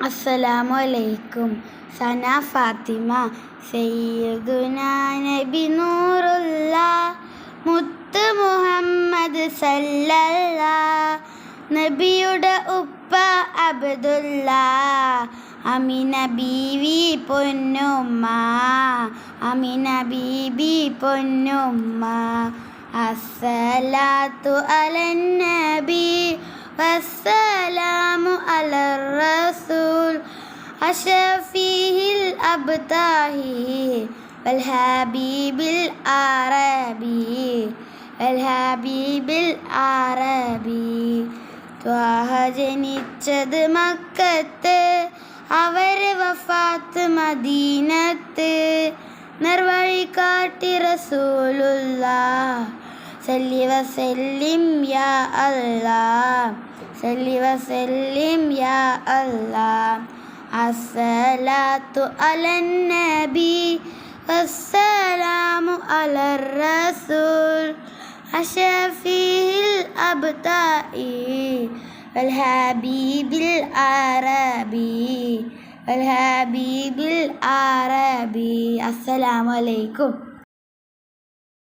അസ്സലാമു അലൈക്കും. സന ഫാത്തിമ. സയ്യിദുന നബി നൂറുള്ള മുത്ത് മുഹമ്മദ് സല്ലല്ലാ. നബിയുടെ ഉപ്പ അബ്ദുല്ല, അമിന ബീവി പൊന്നുമ്മ, അമിന ബീബി പൊന്നുമ്മ. അസ്സലാത്തു അലൻ നബി വസ്സലാമു അലർ റസൂൽ അശഫീഹിൽ അബ്താഹി വൽ ഹബീബിൽ അറബി വൽ ഹബീബിൽ അറബി. ത്വാഹ ജനിച്ചത് മക്കത്ത്, അവർ വഫാത്ത് മദീനത്ത്. നിർവഴി കാട്ടി റസൂലുള്ളാഹ്, സല്ലി വസല്ലിം യാ അല്ലാഹ്, സല്ലി വസല്ലിം യാ അല്ലാഹ്. അസ്സലാത്തു അലൻ നബി വസ്സലാമു അലർ റസൂൽ അശഫീഹിൽ അബ്താഇ വൽ ഹബീബിൽ അറബി വൽ ഹബീബിൽ അറബി. അസ്സലാമു അലൈക്കും.